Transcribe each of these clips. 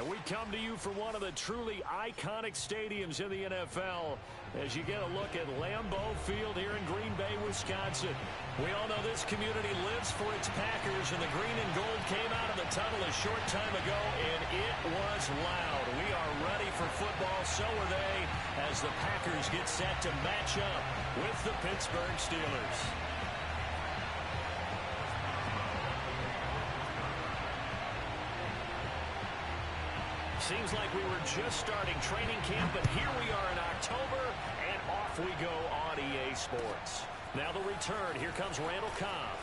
We come to you from one of the truly iconic stadiums in the NFL as you get a look at Lambeau Field here in Green Bay, Wisconsin. We all know this community lives for its Packers, and the green and gold came out of the tunnel a short time ago, and it was loud. We are ready for football, so are they, as the Packers get set to match up with the Pittsburgh Steelers. Seems like we were just starting training camp, but here we are in October, and off we go on EA Sports. Now the return. Here comes Randall Cobb.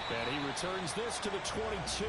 And he returns this to the 22.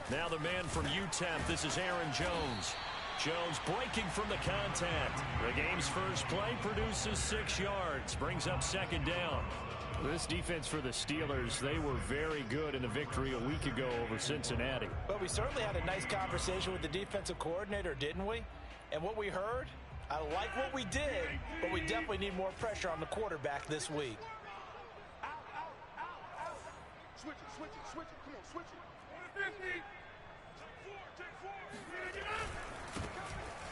Now the man from UTEP, this is Aaron Jones. Jones breaking from the contact. The game's first play produces 6 yards, brings up second down. This defense for the Steelers, they were very good in the victory a week ago over Cincinnati. But we certainly had a nice conversation with the defensive coordinator, didn't we? And what we heard, I like what we did, but we definitely need more pressure on the quarterback this week. Switch it, switch it, switch it. Come on, switch it. 50.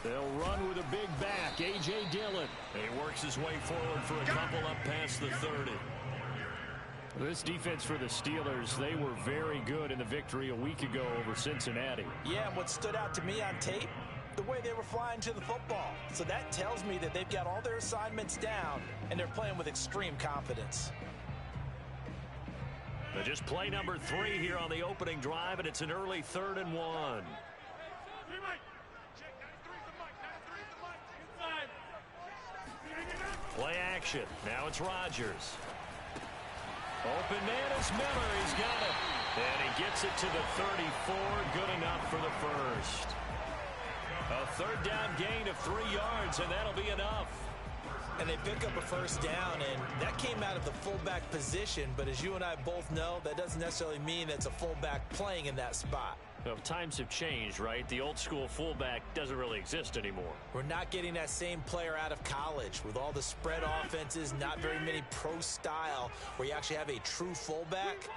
They'll run with a big back, A.J. Dillon. He works his way forward for a couple up past the 30. This defense for the Steelers, they were very good in the victory a week ago over Cincinnati. Yeah, and what stood out to me on tape, the way they were flying to the football. So that tells me that they've got all their assignments down, and they're playing with extreme confidence. But just play number 3 here on the opening drive, and it's an early 3rd and 1. Play action. Now it's Rodgers. Open man is Miller. He's got it. And he gets it to the 34. Good enough for the first. A third down gain of 3 yards, and that'll be enough. And they pick up a first down, and that came out of the fullback position. But as you and I both know, that doesn't necessarily mean it's a fullback playing in that spot. Well, times have changed, right? The old school fullback doesn't really exist anymore. We're not getting that same player out of college with all the spread offenses, not very many pro style where you actually have a true fullback.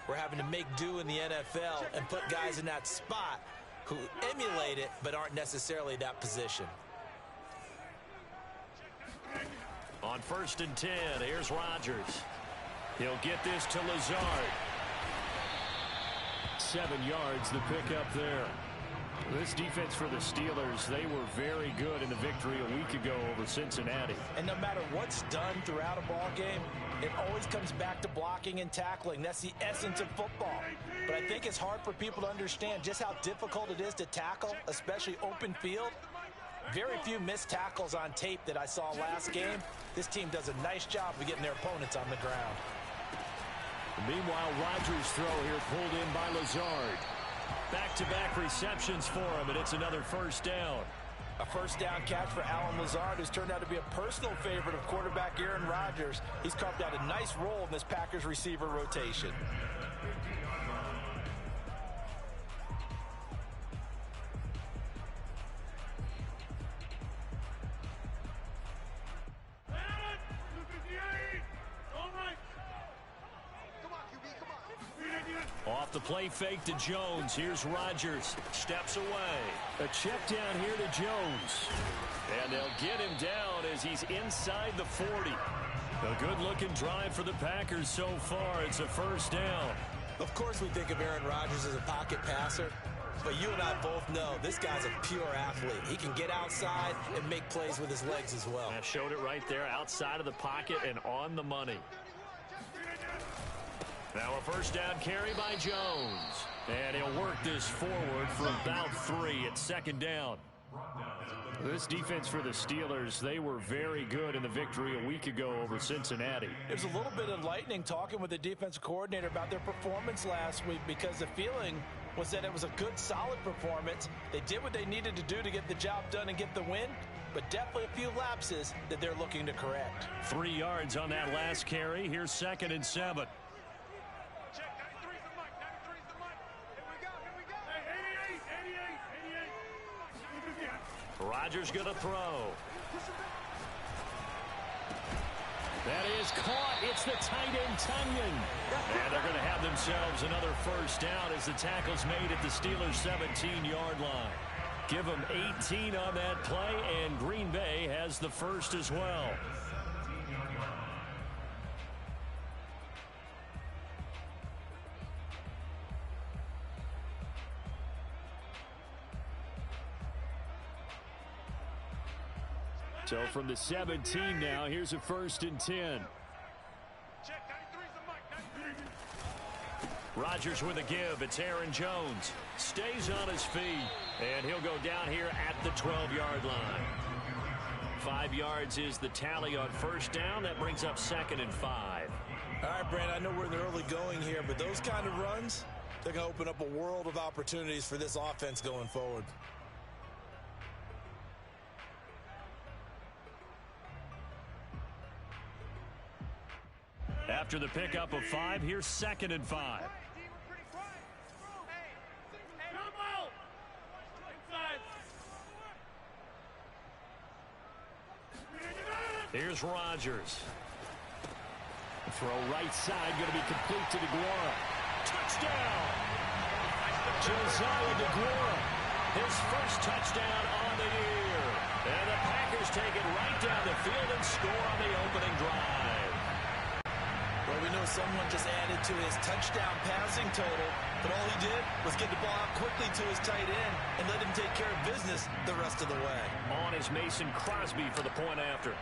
We're having to make do in the NFL and put guys in that spot who emulate it but aren't necessarily that position. On 1st and 10, here's Rodgers. He'll get this to Lazard. 7 yards, the pickup there. This defense for the Steelers, they were very good in the victory a week ago over Cincinnati. And no matter what's done throughout a ball game, it always comes back to blocking and tackling. That's the essence of football. But I think it's hard for people to understand just how difficult it is to tackle, especially open field. Very few missed tackles on tape that I saw last game. This team does a nice job of getting their opponents on the ground. Meanwhile, Rodgers' throw here pulled in by Lazard. Back-to-back receptions for him, and it's another first down. A first down catch for Allen Lazard, who's turned out to be a personal favorite of quarterback Aaron Rodgers. He's carved out a nice role in this Packers receiver rotation. Off the play fake to Jones. Here's Rodgers. Steps away. A check down here to Jones. And they'll get him down as he's inside the 40. A good-looking drive for the Packers so far. It's a first down. Of course we think of Aaron Rodgers as a pocket passer, but you and I both know this guy's a pure athlete. He can get outside and make plays with his legs as well. I showed it right there, outside of the pocket and on the money. Now a first down carry by Jones. And he'll work this forward for about 3 at second down. This defense for the Steelers, they were very good in the victory a week ago over Cincinnati. It was a little bit enlightening talking with the defensive coordinator about their performance last week, because the feeling was that it was a good, solid performance. They did what they needed to do to get the job done and get the win, but definitely a few lapses that they're looking to correct. 3 yards on that last carry. Here's 2nd and 7. Rodgers going to throw. That is caught. It's the tight end, Tunyon. And they're going to have themselves another first down as the tackle's made at the Steelers' 17-yard line. Give them 18 on that play, and Green Bay has the first as well. So from the 17 now, here's a 1st and 10. Rodgers with a give. It's Aaron Jones. Stays on his feet, and he'll go down here at the 12-yard line. 5 yards is the tally on first down. That brings up 2nd and 5. All right, Brandon, I know we're in the early going here, but those kind of runs, they're going to open up a world of opportunities for this offense going forward. After the pickup of 5, here's 2nd and 5. Here's Rodgers. Throw right side, going to be complete to DeGuara. Touchdown! Josiah DeGuara, his first touchdown on the year. And the Packers take it right down the field and score on the opening drive. Well, we know someone just added to his touchdown passing total, but all he did was get the ball out quickly to his tight end and let him take care of business the rest of the way. On is Mason Crosby for the point after.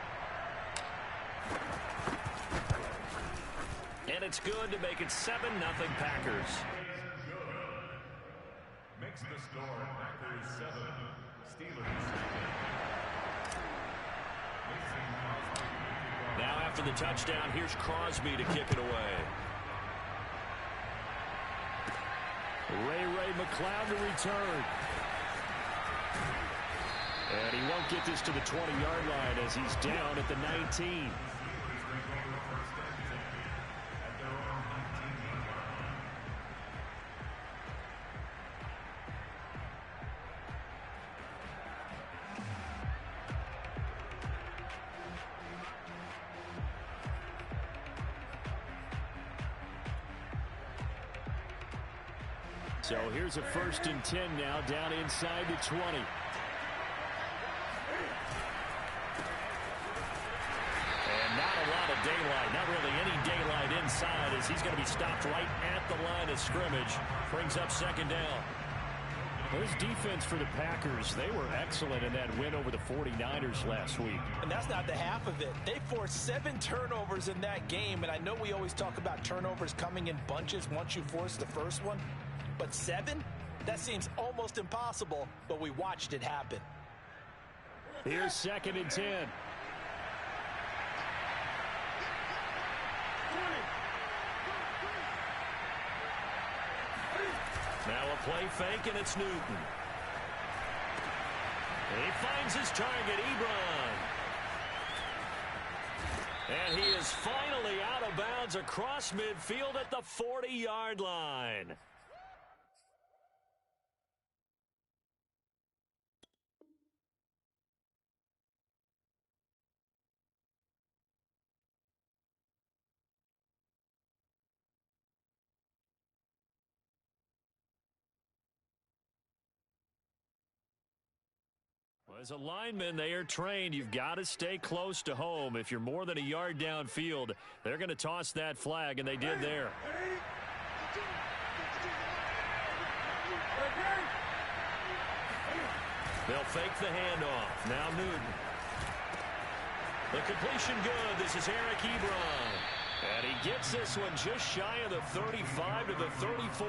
And it's good to make it 7-0 Packers. Makes the score Packers 7, Steelers. Now after the touchdown, here's Crosby to kick it away. Ray McCloud to return. And he won't get this to the 20-yard line as he's down at the 19. So here's a 1st and 10 now, down inside the 20. And not a lot of daylight, not really any daylight inside, as he's going to be stopped right at the line of scrimmage. Brings up 2nd down. This defense for the Packers, they were excellent in that win over the 49ers last week. And that's not the half of it. They forced 7 turnovers in that game, and I know we always talk about turnovers coming in bunches once you force the first one. But 7? That seems almost impossible, but we watched it happen. Here's 2nd and 10. Now a play fake, and it's Newton. He finds his target, Ebron. And he is finally out of bounds across midfield at the 40-yard line. As a lineman, they are trained. You've got to stay close to home. If you're more than a yard downfield, they're going to toss that flag, and they did there. They'll fake the handoff. Now Newton. The completion good. This is Eric Ebron. And he gets this one just shy of the 35 to the 34.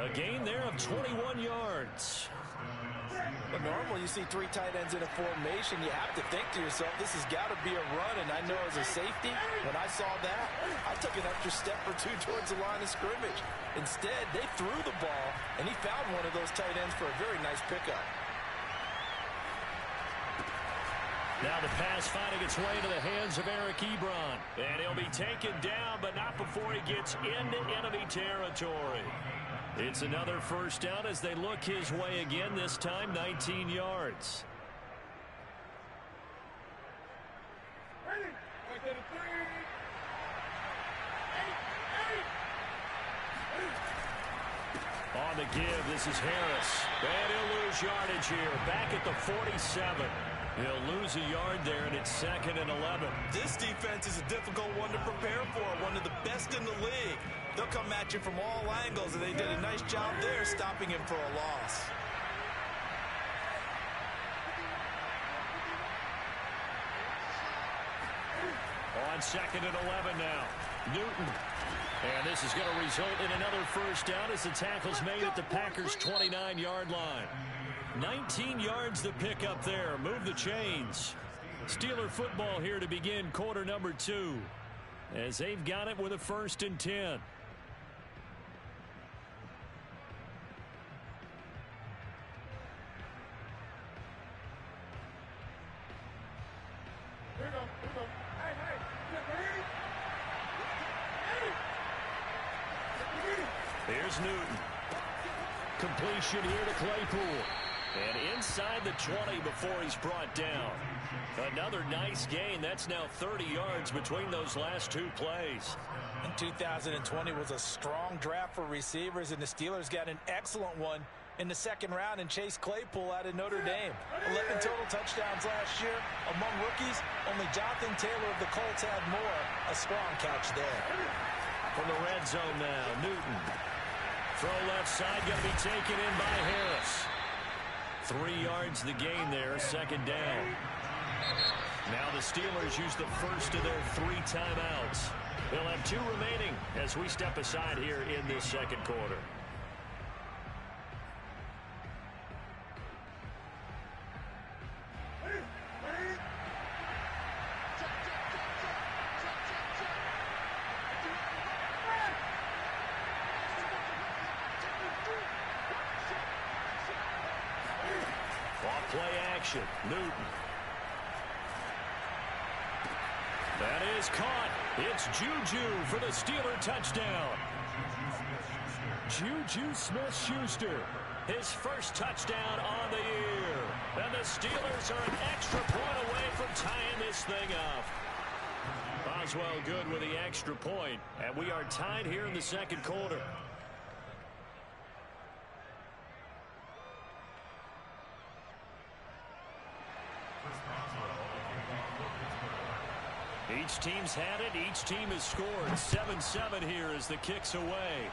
A gain there of 21 yards. But normally you see 3 tight ends in a formation, you have to think to yourself, this has got to be a run. And I know as a safety, when I saw that, I took an extra step or 2 towards the line of scrimmage. Instead, they threw the ball, and he found one of those tight ends for a very nice pickup. Now the pass finding its way into the hands of Eric Ebron. And he'll be taken down, but not before he gets into enemy territory. It's another first down as they look his way again, this time 19 yards. On the give, this is Harris. And he'll lose yardage here, back at the 47. He'll lose a yard there, and it's 2nd and 11. This defense is a difficult one to prepare for, one of the best in the league. They'll come at you from all angles, and they did a nice job there stopping him for a loss. On 2nd and 11 now, Newton. And this is going to result in another first down as the tackle's made at the Packers' 29-yard line. 19 yards to pick up there. Move the chains. Steeler football here to begin quarter number 2. As they've got it with a 1st and 10. Here we go. Hey, Here's Newton. Completion here to Claypool. And inside the 20 before he's brought down. Another nice gain. That's now 30 yards between those last 2 plays. And 2020 was a strong draft for receivers, and the Steelers got an excellent one in the 2nd round and Chase Claypool out of Notre Dame. 11 total touchdowns last year. Among rookies, only Jonathan Taylor of the Colts had more. A strong catch there. From the red zone now, Newton. Throw left side, going to be taken in by Harris. 3 yards the gain there, 2nd down. Now the Steelers use the first of their 3 timeouts. They'll have 2 remaining as we step aside here in this 2nd quarter. Play action. Newton. That is caught. It's Juju for the Steeler touchdown. Juju Smith-Schuster. His first touchdown on the year. And the Steelers are an extra point away from tying this thing up. Boswell good with the extra point. And we are tied here in the 2nd quarter. Each team's had it. Each team has scored. 7-7 here as the kick's away.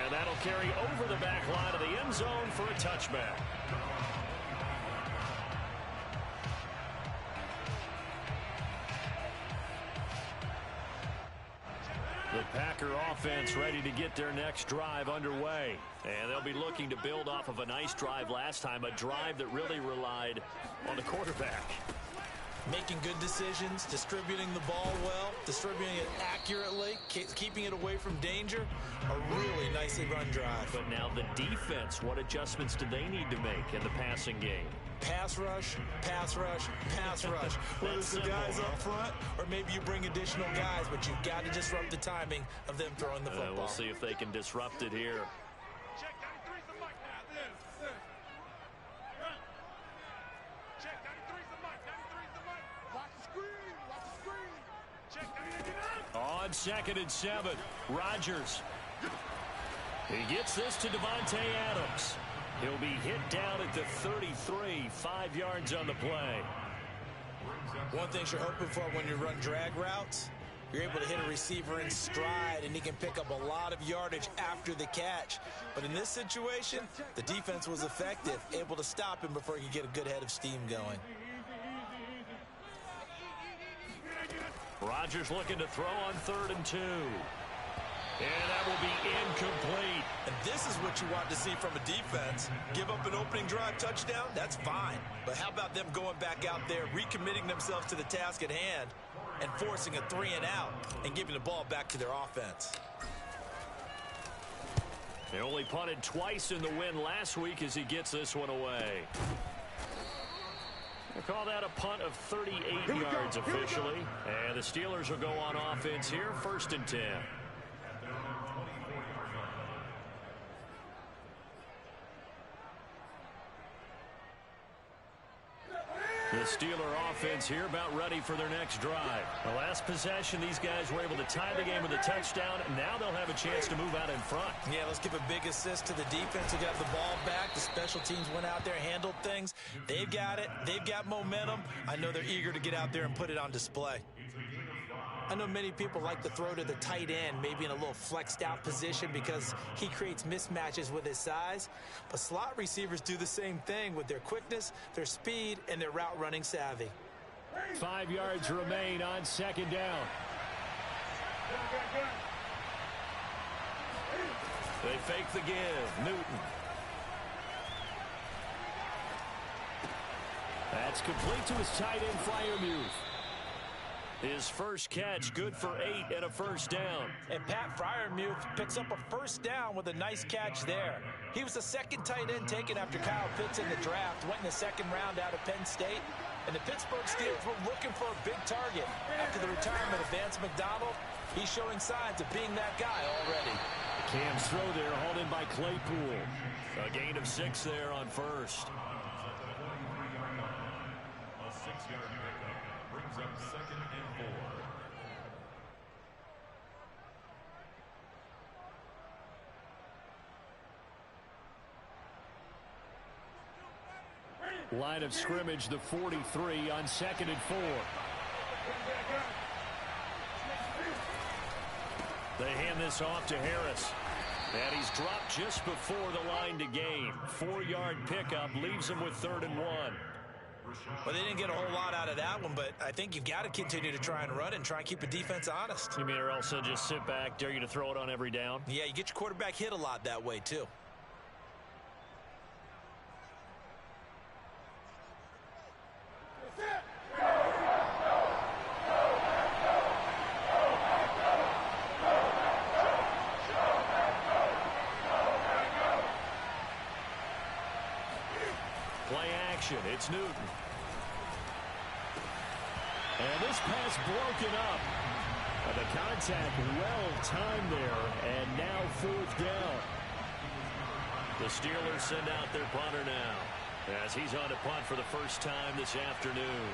And that'll carry over the back line of the end zone for a touchback. The Packer offense ready to get their next drive underway. And they'll be looking to build off of a nice drive last time, a drive that really relied on the quarterback. Making good decisions, distributing the ball well, distributing it accurately, keeping it away from danger. A really nicely run drive. But now the defense, what adjustments do they need to make in the passing game? Pass rush, pass rush, pass rush. Whether it's the guys up front or maybe you bring additional guys, but you've got to disrupt the timing of them throwing the football. We'll see if they can disrupt it here. check 93's the mic now. This. Check 93's the mic. 93's the mic. Watch the screen. Watch the screen. Check 93. On 2nd and 7, Rodgers. He gets this to Devontae Adams. He'll be hit down at the 33, 5 yards on the play. One thing you're hoping for when you run drag routes, you're able to hit a receiver in stride, and he can pick up a lot of yardage after the catch. But in this situation, the defense was effective, able to stop him before he could get a good head of steam going. Rodgers looking to throw on 3rd and 2. And that will be incomplete. And this is what you want to see from a defense. Give up an opening drive touchdown, that's fine. But how about them going back out there, recommitting themselves to the task at hand, and forcing a 3-and-out and giving the ball back to their offense. They only punted twice in the win last week as he gets this one away. We'll call that a punt of 38 yards officially. And the Steelers will go on offense here, 1st and 10. The Steeler offense here about ready for their next drive. The last possession, these guys were able to tie the game with a touchdown. Now they'll have a chance to move out in front. Yeah, let's give a big assist to the defense who got the ball back. The special teams went out there, handled things. They've got it. They've got momentum. I know they're eager to get out there and put it on display. I know many people like to throw to the tight end, maybe in a little flexed out position because he creates mismatches with his size. But slot receivers do the same thing with their quickness, their speed, and their route running savvy. 5 yards remain on 2nd down. They fake the give. Newton. That's complete to his tight end, Freiermuth. His first catch, good for 8 and a 1st down. And Pat Freiermuth picks up a 1st down with a nice catch there. He was the 2nd tight end taken after Kyle Pitts in the draft. Went in the 2nd round out of Penn State. And the Pittsburgh Steelers were looking for a big target. After the retirement of Vance McDonald, he's showing signs of being that guy already. Cam's throw there hauled in by Claypool. A gain of 6 there on 1st. A 6-yard pickup brings up 2nd and 4. Line of scrimmage, the 43 on 2nd and 4. They hand this off to Harris. And he's dropped just before the line to gain. 4-yard pickup leaves him with 3rd and 1. Well, they didn't get a whole lot out of that one, but I think you've got to continue to try and run and try and keep the defense honest. You mean or else they'll just sit back, dare you to throw it on every down? Yeah, you get your quarterback hit a lot that way, too. Play action. It's Newton. And this pass broken up. And the contact well timed there. And now 4th down. The Steelers send out their punter now, as he's on to punt for the first time this afternoon.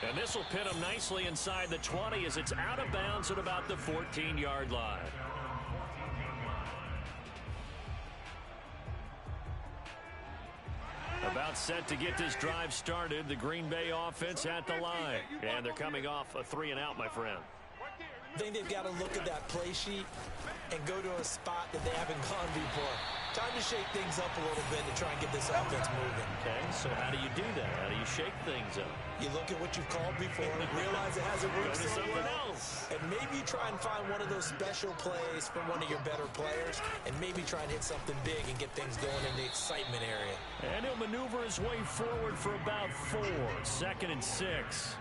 And this will pin him nicely inside the 20 as it's out of bounds at about the 14-yard line. About set to get this drive started. The Green Bay offense at the line. And they're coming off a 3-and-out, my friend. I think they've got to look at that play sheet and go to a spot that they haven't gone before. Time to shake things up a little bit to try and get this offense moving. Okay, so how do you do that? How do you shake things up? You look at what you've called before, realize it hasn't worked so well, and maybe you try and find one of those special plays from one of your better players, and maybe try and hit something big and get things going in the excitement area. And he'll maneuver his way forward for about 4. 2nd and 6.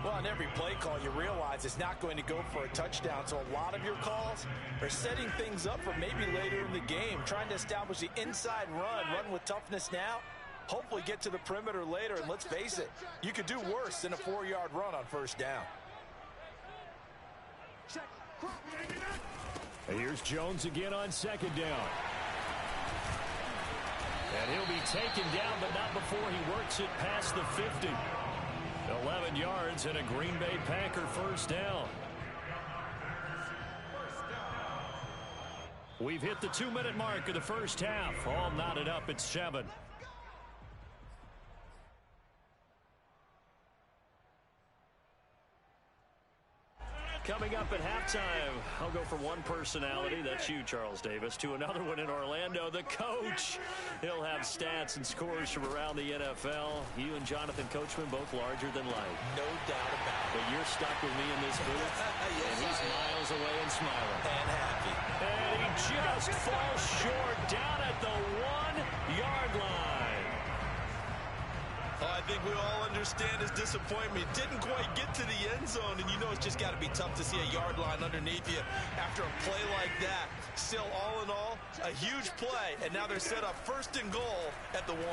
Well, on every play call, you realize it's not going to go for a touchdown, so a lot of your calls are setting things up for maybe later in the game, trying to establish the inside run with toughness now, hopefully get to the perimeter later, and let's face it, you could do worse than a 4-yard run on 1st down. And here's Jones again on 2nd down. And he'll be taken down, but not before he works it past the 50. 11 yards and a Green Bay Packer 1st down. We've hit the 2-minute mark of the first half. All knotted up at 7. Coming up at halftime, I'll go from one personality, that's you, Charles Davis, to another one in Orlando, the coach. He'll have stats and scores from around the NFL. You and Jonathan Coachman both larger than life. No doubt about it. But you're stuck with me in this booth, Yes, and he's miles away and smiling. And happy. And he just falls short down at the 1-yard line. Oh, I think we all understand his disappointment. Didn't quite get to the end zone, and you know it's just got to be tough to see a yard line underneath you after a play like that. Still, all in all, a huge play, and now they're set up 1st and goal at the 1. Now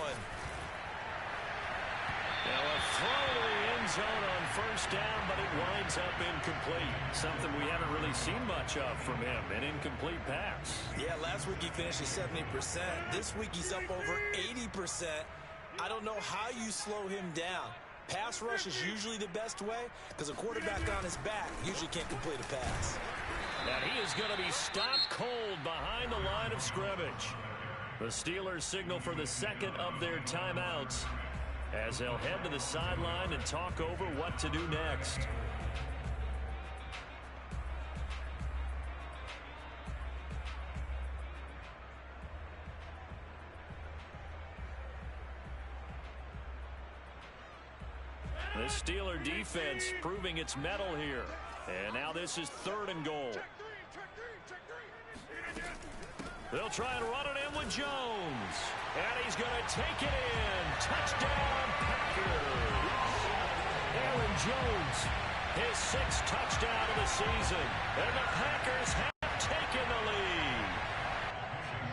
a throw to the end zone on 1st down, but it winds up incomplete. Something we haven't really seen much of from him, an incomplete pass. Yeah, last week he finished at 70%. This week he's up over 80%. I don't know how you slow him down. Pass rush is usually the best way because a quarterback on his back usually can't complete a pass. And he is going to be stopped cold behind the line of scrimmage. The Steelers signal for the second of their timeouts as they'll head to the sideline and talk over what to do next. The Steeler defense proving its mettle here. And now this is 3rd and goal. They'll try and run it in with Jones. And he's going to take it in. Touchdown, Packers. Aaron Jones, his 6th touchdown of the season. And the Packers have taken the lead.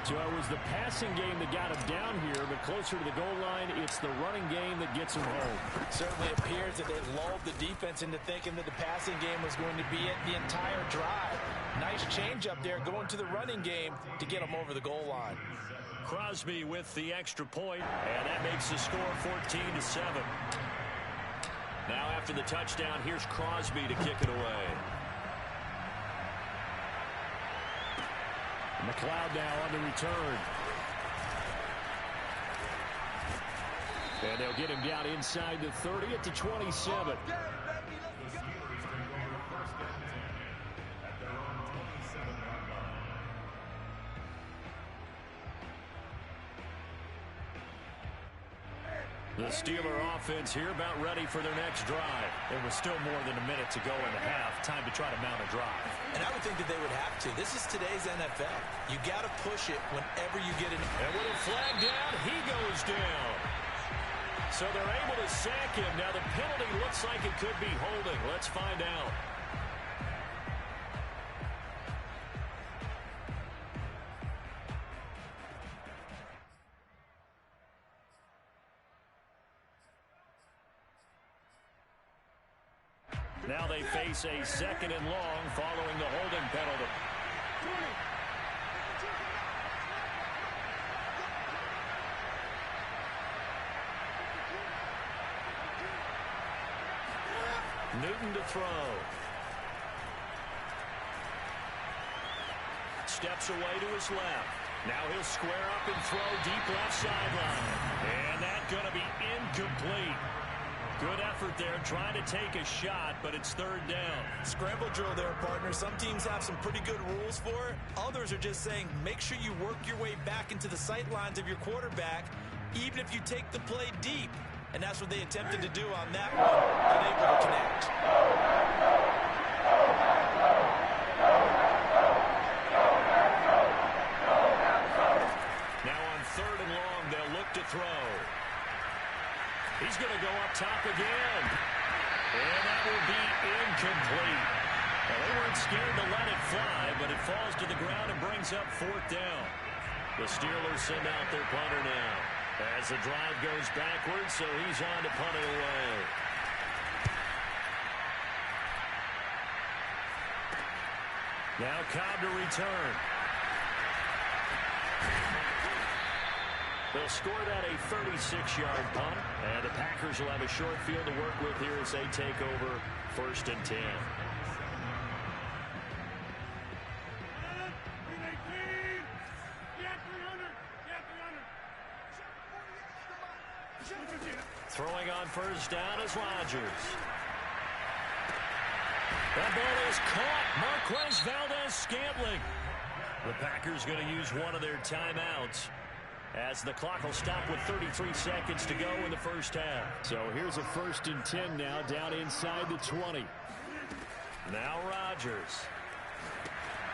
So it was the passing game that got him down here, but closer to the goal line, it's the running game that gets him home. Certainly appears that they've lulled the defense into thinking that the passing game was going to be it the entire drive. Nice change up there going to the running game to get them over the goal line. Crosby with the extra point, and that makes the score 14-7. Now after the touchdown, here's Crosby to kick it away. McLeod now on the return. And they'll get him down inside the 30 at the 27. The Steeler offense here about ready for their next drive. There was still more than a minute to go in the half. Time to try to mount a drive. And I would think that they would have to. This is today's NFL. You got to push it whenever you get in. And with a flag down, he goes down. So they're able to sack him. Now the penalty looks like it could be holding. Let's find out. Now they face a 2nd and long following the holding penalty. Newton to throw. Steps away to his left. Now he'll square up and throw deep left sideline. And that's going to be incomplete. Good effort there, trying to take a shot, but it's 3rd down. Scramble drill there, partner. Some teams have some pretty good rules for it. Others are just saying, make sure you work your way back into the sight lines of your quarterback, even if you take the play deep. And that's what they attempted to do on that one, unable to connect. Now on 3rd and long, they'll look to throw. He's going to go up top again. And that will be incomplete. Well, they weren't scared to let it fly, but it falls to the ground and brings up 4th down. The Steelers send out their punter now. As the drive goes backwards, so he's on to punt it away. Now Cobb to return. They'll score that a 36-yard punt, and the Packers will have a short field to work with here as they take over 1st and 10. Throwing on 1st down is Rodgers. That ball is caught. Marquez Valdes-Scantling. The Packers going to use one of their timeouts, as the clock will stop with 33 seconds to go in the first half. So here's a 1st and 10 now, down inside the 20. Now Rodgers.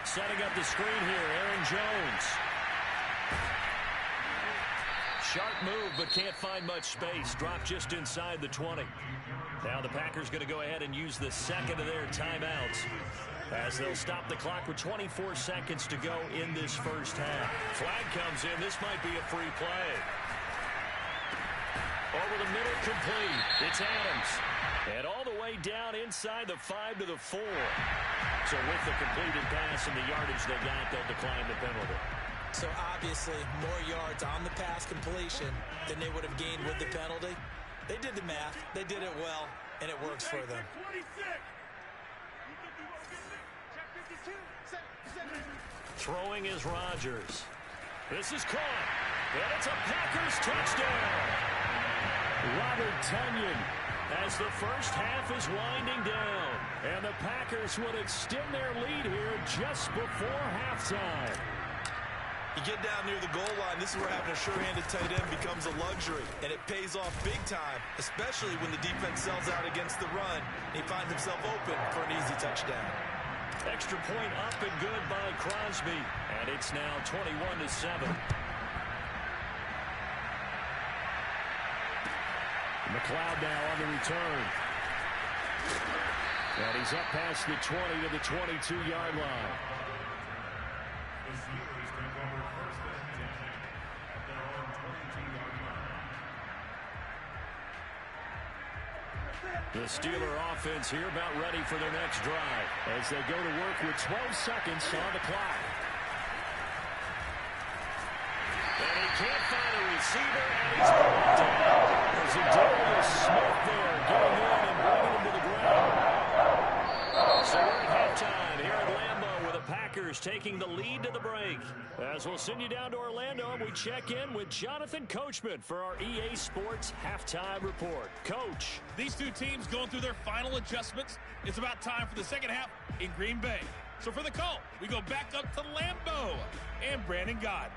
Setting up the screen here, Aaron Jones. Sharp move, but can't find much space. Dropped just inside the 20. Now the Packers going to go ahead and use the second of their timeouts, as they'll stop the clock with 24 seconds to go in this first half. Flag comes in. This might be a free play. Over the middle, complete. It's Adams. And all the way down inside the 5 to the 4. So with the completed pass and the yardage they got, they'll decline the penalty. So obviously more yards on the pass completion than they would have gained with the penalty. They did the math. They did it well, and it works for them. Throwing is Rodgers. This is caught. And it's a Packers touchdown. Robert Tonyan, as the first half is winding down. and the Packers would extend their lead here just before halftime. You get down near the goal line, this is where having a sure-handed tight end becomes a luxury, and it pays off big time, especially when the defense sells out against the run, and he finds himself open for an easy touchdown. Extra point up and good by Crosby, and it's now 21-7. McLeod now on the return. And he's up past the 20 to the 22-yard line. The Steelers take over 1st and 10 at their own 22-yard line. The Steeler offense here about ready for their next drive, As they go to work with 12 seconds on the clock. and he can't find a receiver, and he's brought down. There's a Darius Smith there getting in and bringing him to the ground. So we're at halftime here at Lambeau with the Packers taking the lead to the break. As we'll send you down to Orlando, and we check in with Jonathan Coachman for our EA Sports Halftime Report. Coach. These two teams going through their final adjustments. It's about time for the second half in Green Bay. So for the call, we go back up to Lambeau and Brandon Gaudin.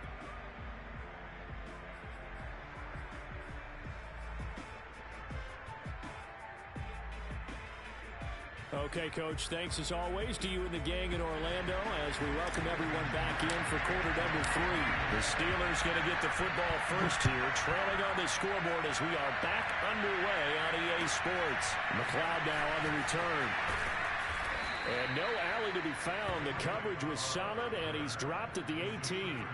Okay, Coach, thanks as always to you and the gang in Orlando as we welcome everyone back in for quarter number 3. The Steelers going to get the football first here, trailing on the scoreboard as we are back underway on EA Sports. McLeod now on the return. And no alley to be found. The coverage was solid, and he's dropped at the 18.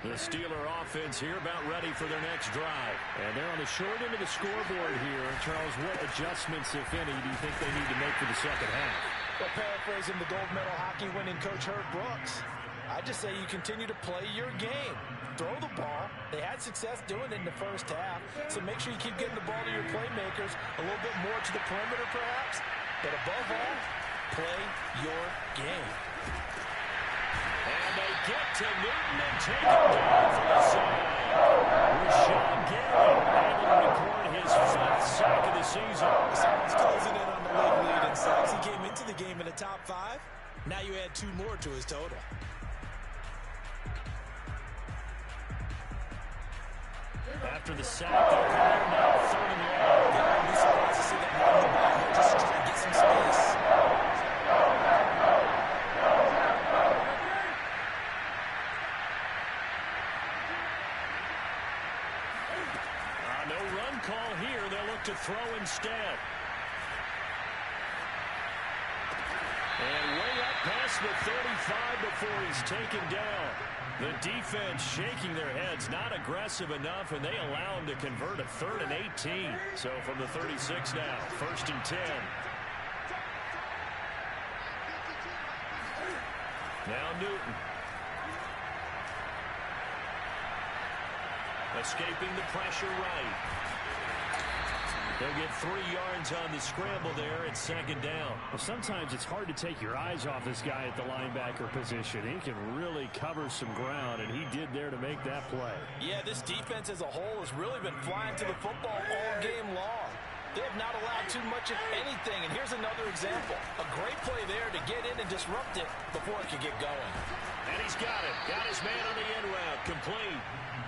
The Steeler offense here about ready for their next drive. And they're on the short end of the scoreboard here. Charles, what adjustments, if any, do you think they need to make for the second half? Well, paraphrasing the gold medal hockey winning coach Herb Brooks, I just say you continue to play your game. Throw the ball. They had success doing it in the first half, so make sure you keep getting the ball to your playmakers, a little bit more to the perimeter perhaps, but above all, play your game. And they get to Newton and take him down for the sack. Rashawn Gary able to record his 5th sack of the season. Someone's closing in on the league lead in sacks. He came into the game in the top 5. Now you add 2 more to his total. After the sack, they'll call now 3rd and long. I'd be surprised to see that run the ball here just to try to get some space. No run call here. They'll look to throw instead. And way up past the 35 before he's taken down. The defense shaking their heads, not aggressive enough, and they allow him to convert a 3rd and 18. So from the 36 now, 1st and 10. Now Newton. Escaping the pressure right. They'll get 3 yards on the scramble there at second down. Well, sometimes it's hard to take your eyes off this guy at the linebacker position. He can really cover some ground, and he did there to make that play. Yeah, this defense as a whole has really been flying to the football all game long. They have not allowed too much of anything, and here's another example. A great play there to get in and disrupt it before it could get going. And he's got it. Got his man on the end route. Complete.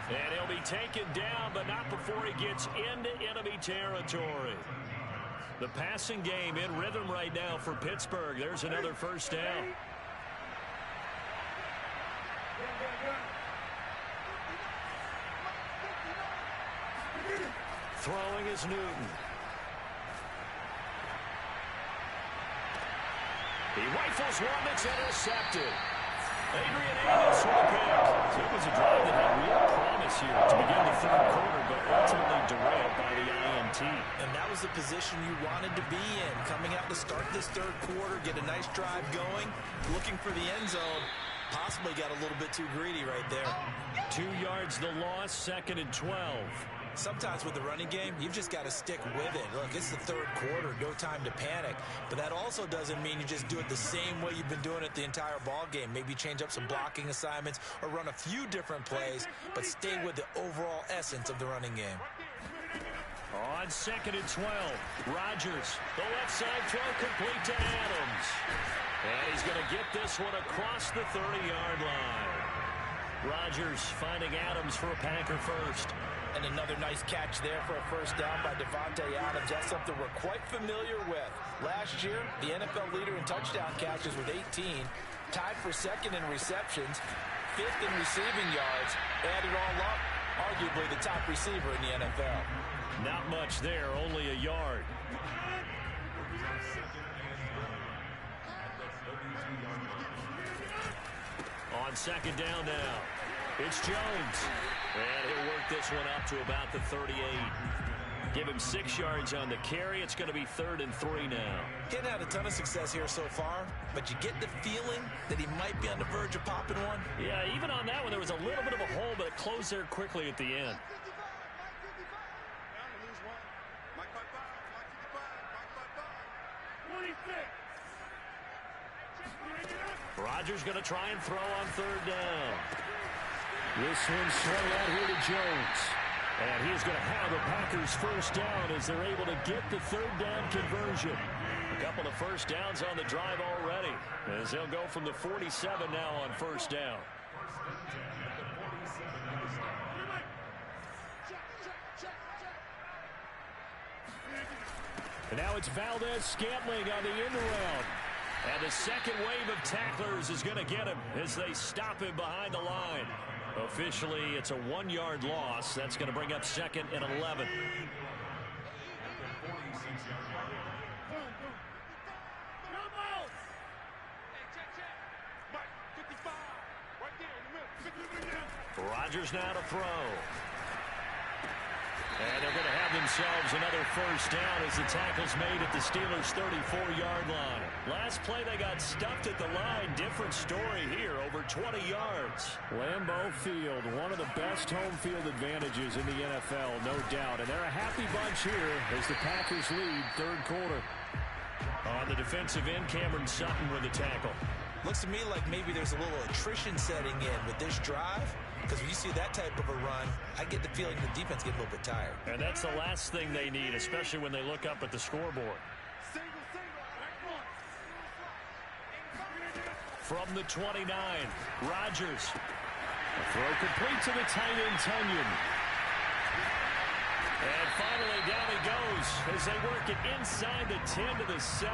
And he'll be taken down, but not before he gets into enemy territory. The passing game in rhythm right now for Pittsburgh. There's another first down. Throwing is Newton. He rifles one that's intercepted. Adrian Amos with a pick. So it was a drive that had real promise here to begin the third quarter, but ultimately derailed by the INT. And that was the position you wanted to be in. Coming out to start this third quarter, get a nice drive going, looking for the end zone. Possibly got a little bit too greedy right there. 2 yards the loss, second and 12. Sometimes with the running game, you've just got to stick with it. Look, it's the third quarter, no time to panic. But that also doesn't mean you just do it the same way you've been doing it the entire ball game. Maybe change up some blocking assignments or run a few different plays, but stay with the overall essence of the running game. On second and 12, Rodgers, the left side throw complete to Adams. And he's going to get this one across the 30-yard line. Rodgers finding Adams for a Packer first. And another nice catch there for a first down by Davante Adams. That's something we're quite familiar with. Last year, the NFL leader in touchdown catches with 18. Tied for second in receptions. 5th in receiving yards. Add it all up, arguably the top receiver in the NFL. Not much there, only a yard. On second down now, it's Jones. And he'll work this one up to about the 38. Give him 6 yards on the carry. It's going to be 3rd and 3 now. He hadn't had a ton of success here so far, but you get the feeling that he might be on the verge of popping one. Yeah, even on that one, there was a little bit of a hole, but it closed there quickly at the end. Rodgers going to try and throw on 3rd down. This one's swung out here to Jones. And he's going to have the Packers first down as they're able to get the 3rd down conversion. A couple of first downs on the drive already, as they'll go from the 47 now on first down. And now it's Valdez-Scantling on the end around. And the second wave of tacklers is going to get him as they stop him behind the line. Officially, it's a 1-yard loss. That's going to bring up 2nd and 11. Rodgers now to throw. And they're going to have themselves another first down as the tackle's made at the Steelers' 34-yard line. Last play, they got stuffed at the line. Different story here, over 20 yards. Lambeau Field, one of the best home field advantages in the NFL, no doubt. And they're a happy bunch here as the Packers lead 3rd quarter. On the defensive end, Cameron Sutton with the tackle. Looks to me like maybe there's a little attrition setting in with this drive. Because when you see that type of a run, I get the feeling the defense gets a little bit tired. And that's the last thing they need, especially when they look up at the scoreboard. From the 29, Rodgers. A throw complete to the tight end, Tunyon. And finally, down he goes as they work it inside the 10 to the 7.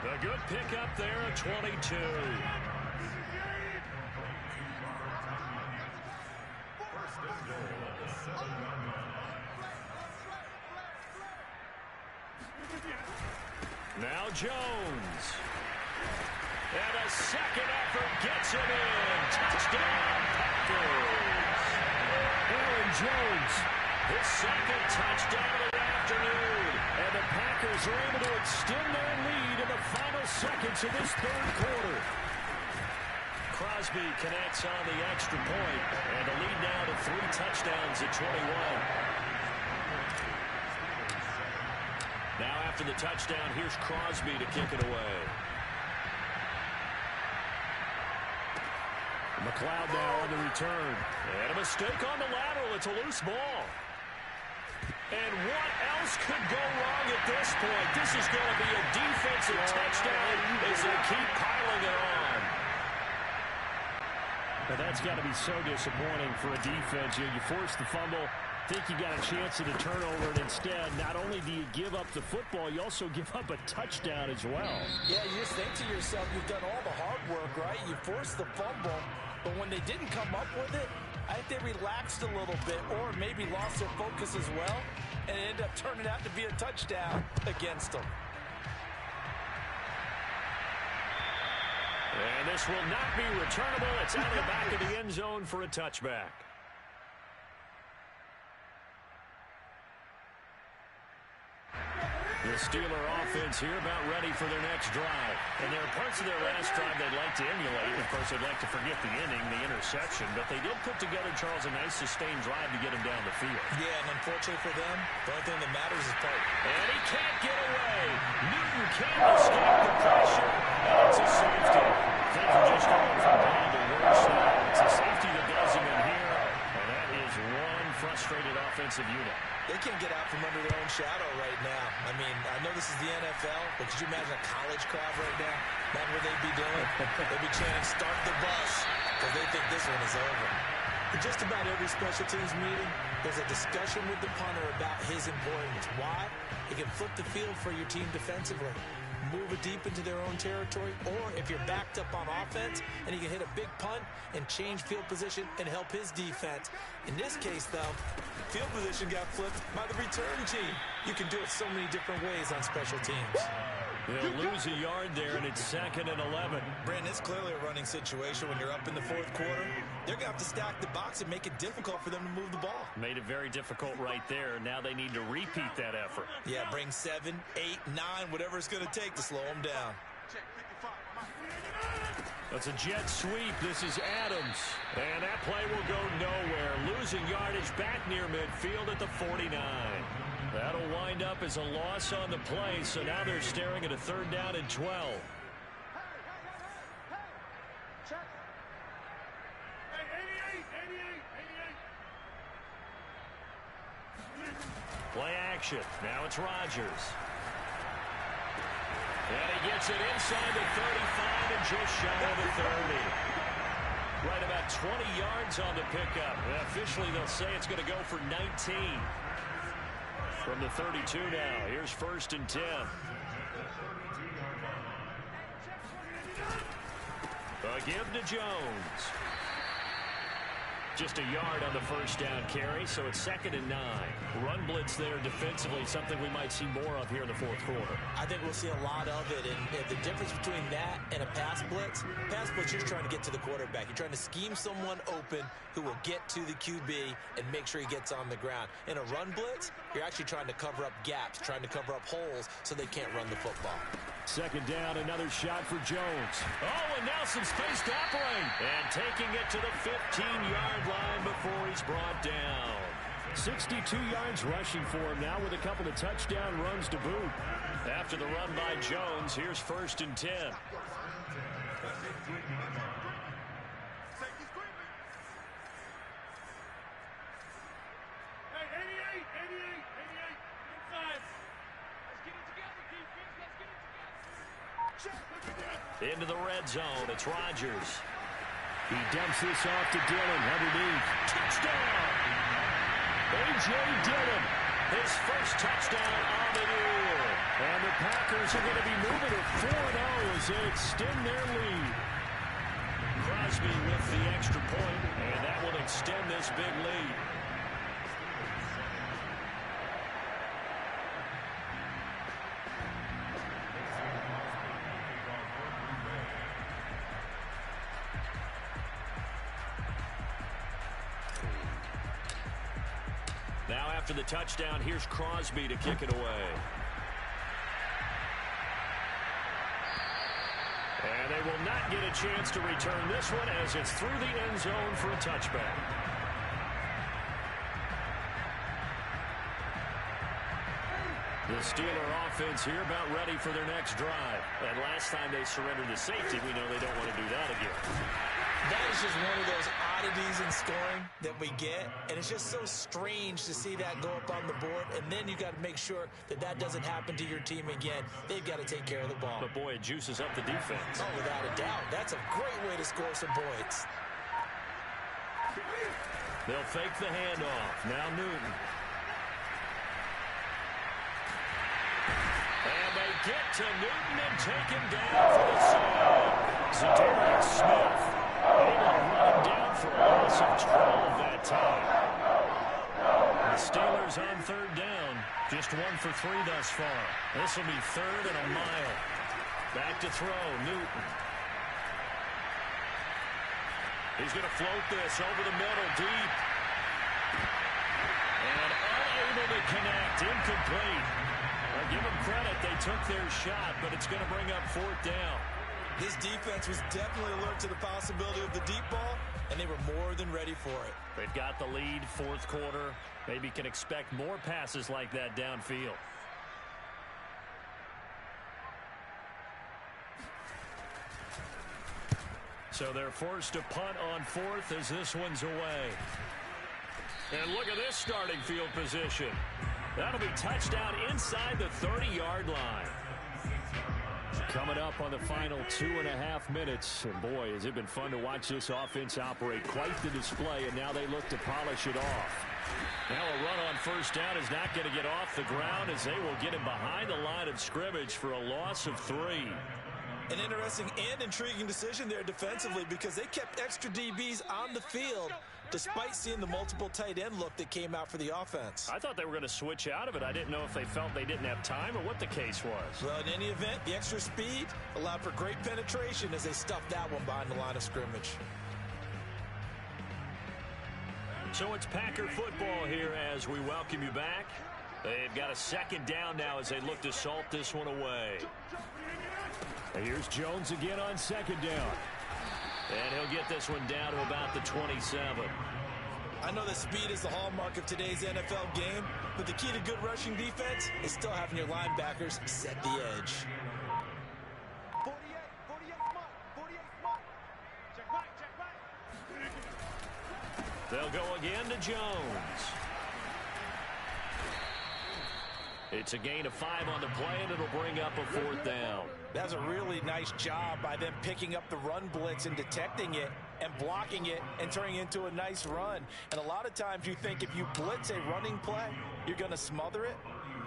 A good pickup there at 22. Now Jones. And a second effort gets him in. Touchdown, Packers. Aaron Jones. His second touchdown of the afternoon. And the Packers are able to extend their lead in the final seconds of this 3rd quarter. Crosby connects on the extra point. And the lead now to 3 touchdowns at 21. after the touchdown, here's Crosby to kick it away. McLeod now on the return. And a mistake on the lateral. It's a loose ball. And what else could go wrong at this point? This is going to be a defensive touchdown as they keep piling it on. But that's got to be so disappointing for a defense. You force the fumble, think you got a chance at a turnover, and instead, not only do you give up the football, you also give up a touchdown as well. Yeah, you just think to yourself, you've done all the hard work, right? You forced the fumble, but when they didn't come up with it, I think they relaxed a little bit or maybe lost their focus as well, and it ended up turning out to be a touchdown against them. And this will not be returnable. It's out of the back of the end zone for a touchback. The Steeler offense here about ready for their next drive. And there are parts of their last drive they'd like to emulate. Of course, they'd like to forget the inning, the interception. But they did put together, Charles, a nice sustained drive to get him down the field. Yeah, and unfortunately for them, the only thing that matters is part. And he can't get away. Newton can't escape the pressure. And it's a safety. Things are just going from bad to worse now. It's a safety that does him in here. And that is one frustrated offensive unit. They can't get out from under their own shadow right now. I mean, I know this is the NFL, but could you imagine a college crowd right now? That's what they'd be doing. They'd be chanting, "Start the bus," because they think this one is over. In just about every special teams meeting, there's a discussion with the punter about his importance. Why? He can flip the field for your team defensively, move it deep into their own territory, or if you're backed up on offense, and he can hit a big punt and change field position and help his defense. In this case, though, field position got flipped by the return team. You can do it so many different ways on special teams. They'll lose a yard there, and it's 2nd and 11. Brandon, it's clearly a running situation when you're up in the fourth quarter. They're going to have to stack the box and make it difficult for them to move the ball. Made it very difficult right there. Now they need to repeat that effort. Yeah, bring 7, 8, 9, whatever it's going to take to slow them down. That's a jet sweep. This is Adams. And that play will go nowhere. Losing yardage back near midfield at the 49. That'll wind up as a loss on the play, so now they're staring at a 3rd down and 12. Play action. Now it's Rodgers. And he gets it inside the 35 and just shy of the 30. Right about 20 yards on the pickup. And officially, they'll say it's going to go for 19. From the 32 now. Here's 1st and 10. A give to Jones. Just a yard on the 1st down carry, so it's 2nd and 9. Run blitz there defensively, something we might see more of here in the 4th quarter. I think we'll see a lot of it, and the difference between that and a pass blitz, you're trying to get to the quarterback. You're trying to scheme someone open who will get to the QB and make sure he gets on the ground. In a run blitz, you're actually trying to cover up gaps, trying to cover up holes so they can't run the football. 2nd down, another shot for Jones. Oh, and Nelson space to operate. And taking it to the 15-yard line before he's brought down. 62 yards rushing for him now with a couple of touchdown runs to boot. After the run by Jones, here's 1st and 10. Into the red zone, it's Rodgers. He dumps this off to Dillon underneath. Touchdown! A.J. Dillon, his first touchdown on the year. And the Packers are going to be moving to 4-0 as they extend their lead. Crosby with the extra point, and that will extend this big lead. Now after the touchdown, here's Crosby to kick it away. And they will not get a chance to return this one as it's through the end zone for a touchback. The Steeler offense here about ready for their next drive. And last time they surrendered to safety, we know they don't want to do that again. That is just one of those oddities in scoring that we get, and it's just so strange to see that go up on the board, and then you got to make sure that that doesn't happen to your team again. They've got to take care of the ball. But, boy, it juices up the defense. Oh, without a doubt. That's a great way to score some points. They'll fake the handoff. Now Newton. And they get to Newton and take him down for the save. Zadarius Smith able to run him down for a loss of 12 that time. The Steelers on third down. Just 1 for 3 thus far. This will be 3rd and a mile. Back to throw. Newton. He's going to float this over the middle, deep. And unable to connect, incomplete. Well, give them credit, they took their shot, but it's going to bring up 4th down. This defense was definitely alert to the possibility of the deep ball, and they were more than ready for it. They've got the lead, 4th quarter. Maybe can expect more passes like that downfield. So they're forced to punt on 4th as this one's away. And look at this starting field position. That'll be touchdown inside the 30-yard line. Coming up on the final 2.5 minutes. And boy, has it been fun to watch this offense operate. Quite the display, and now they look to polish it off. Now a run on 1st down is not going to get off the ground as they will get him behind the line of scrimmage for a loss of 3. An interesting and intriguing decision there defensively because they kept extra DBs on the field despite seeing the multiple tight end look that came out for the offense. I thought they were going to switch out of it. I didn't know if they felt they didn't have time or what the case was. Well, in any event, the extra speed allowed for great penetration as they stuffed that one behind the line of scrimmage. So it's Packer football here as we welcome you back. They've got a 2nd down now as they look to salt this one away. Here's Jones again on 2nd down. And he'll get this one down to about the 27. I know that speed is the hallmark of today's NFL game, but the key to good rushing defense is still having your linebackers set the edge. 48 smart. Check back. They'll go again to Jones. It's a gain of 5 on the play, and it'll bring up a 4th down. That's a really nice job by them picking up the run blitz and detecting it and blocking it and turning it into a nice run. And a lot of times you think if you blitz a running play, you're going to smother it.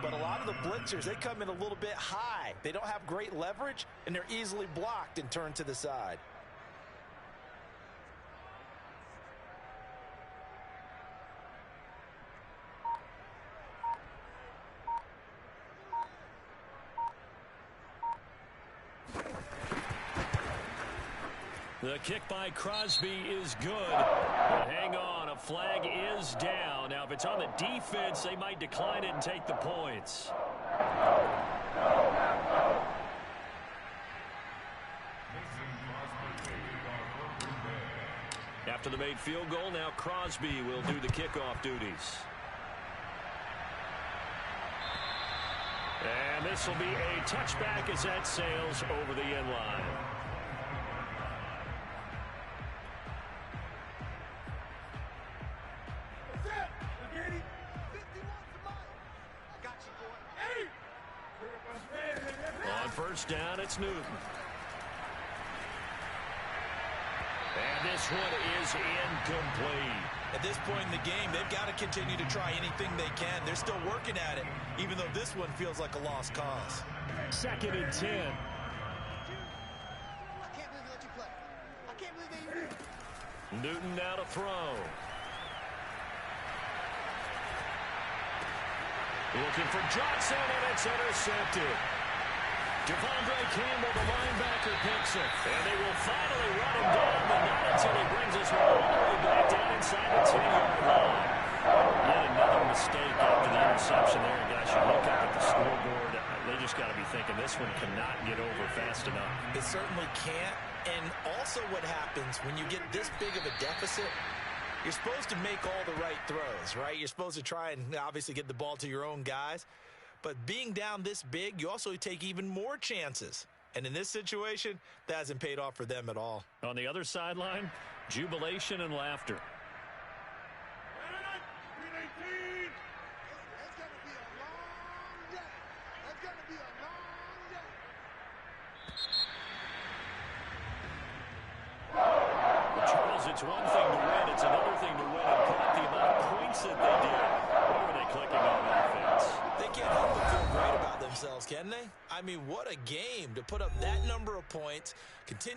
But a lot of the blitzers, they come in a little bit high. They don't have great leverage, and they're easily blocked and turned to the side. The kick by Crosby is good. But hang on, a flag is down. Now, if it's on the defense, they might decline it and take the points. After the made field goal, now Crosby will do the kickoff duties. And this will be a touchback as that sails over the end line. On 1st down, it's Newton. And this one is incomplete. At this point in the game, they've got to continue to try anything they can. They're still working at it, even though this one feels like a lost cause. 2nd and 10. I can't believe they let you play. I can't believe they even... Newton now to throw. Looking for Johnson, and it's intercepted. Devondre Campbell, the linebacker, picks it. And they will finally run him down, but not until he brings us all the way back down inside the 10-yard line. Yet another mistake after the interception there. Guys, you look up at the scoreboard, they just got to be thinking this one cannot get over fast enough. It certainly can't. And also what happens when you get this big of a deficit, you're supposed to make all the right throws, right? You're supposed to try and obviously get the ball to your own guys. But being down this big, you also take even more chances. And in this situation, that hasn't paid off for them at all. On the other sideline, jubilation and laughter. Charles, it's one thing to win, it's another thing to win and put up the amount of points that they did. Where were they clicking on offense? They can't help but feel great about themselves, can they? I mean, what a game to put up that number of points, continue